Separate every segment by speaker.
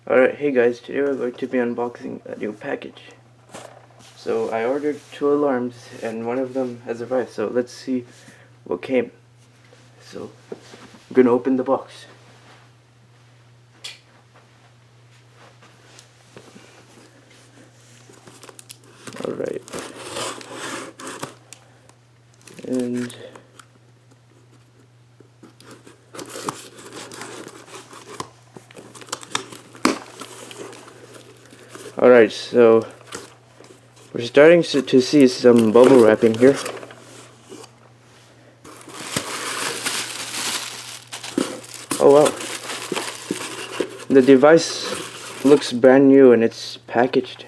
Speaker 1: Alright, hey guys, today we're going to be unboxing a new package. So I ordered 2 alarms and one of them has arrived, so let's see what came. So I'm gonna open the box. Alright. And alright, so we're starting to see some bubble wrapping here. Oh wow. The device looks brand new and it's packaged.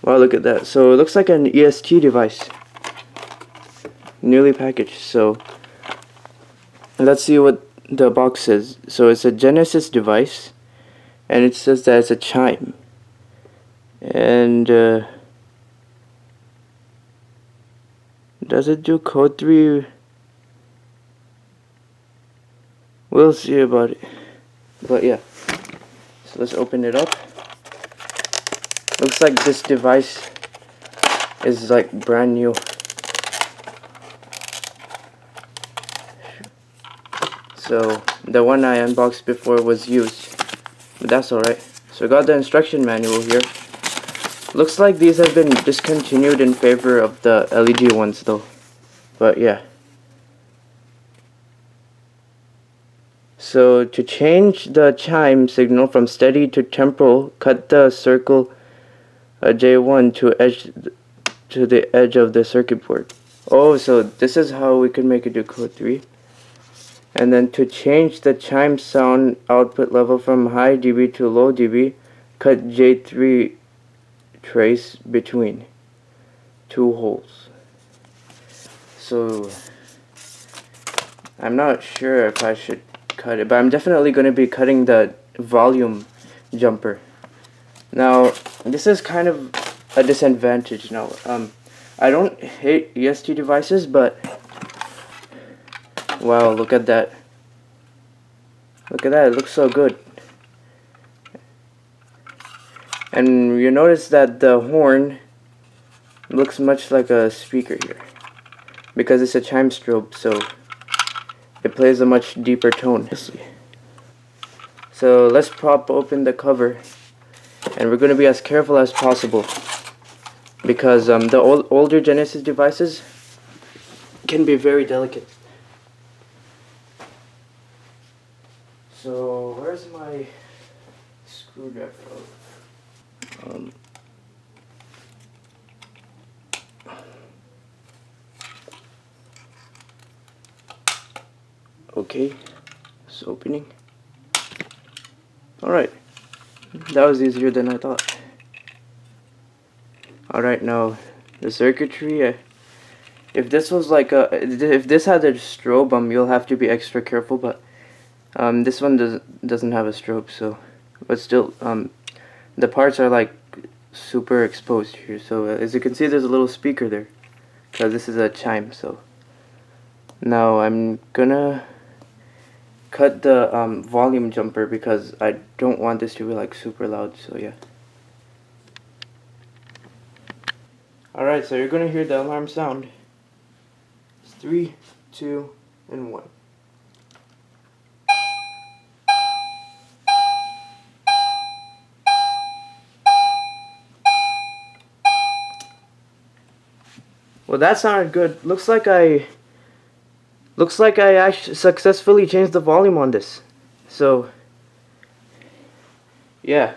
Speaker 1: Wow, look at that. So it looks like an EST device. Newly packaged. So let's see what the box says. So it's a Genesis device and it says that it's a chime. And does it do code 3? We'll see about it. But yeah, so let's open it up. Looks like this device is like brand new. So the one I unboxed before was used, but that's alright. So I got the instruction manual here. Looks like these have been discontinued in favor of the LED ones though. But yeah. So to change the chime signal from steady to temporal, cut the circle J1 to the edge of the circuit board. Oh, so this is how we can make it do code 3. And then to change the chime sound output level from high dB to low dB, cut J3 trace between 2 holes. So I'm not sure if I should cut it, but I'm definitely going to be cutting the volume jumper. Now this is kind of a disadvantage now. I don't hate EST devices, but wow, look at that. Look at that, it looks so good. And you notice that the horn looks much like a speaker here, because it's a chime strobe, so it plays a much deeper tone. So let's pop open the cover, and we're going to be as careful as possible, because the older Genesis devices can be very delicate. So where's my screwdriver? Okay, it's opening. Alright, that was easier than I thought. Alright, now the circuitry, if this was like if this had a strobe, you'll have to be extra careful, but this one doesn't have a strobe, so, but still, the parts are like super exposed here. So as you can see, there's a little speaker there, because this is a chime. So now I'm gonna cut the volume jumper, because I don't want this to be like super loud. So yeah. Alright, so you're gonna hear the alarm sound. It's 3, 2, and 1. Well, that sounded good. Looks like I actually successfully changed the volume on this. So yeah.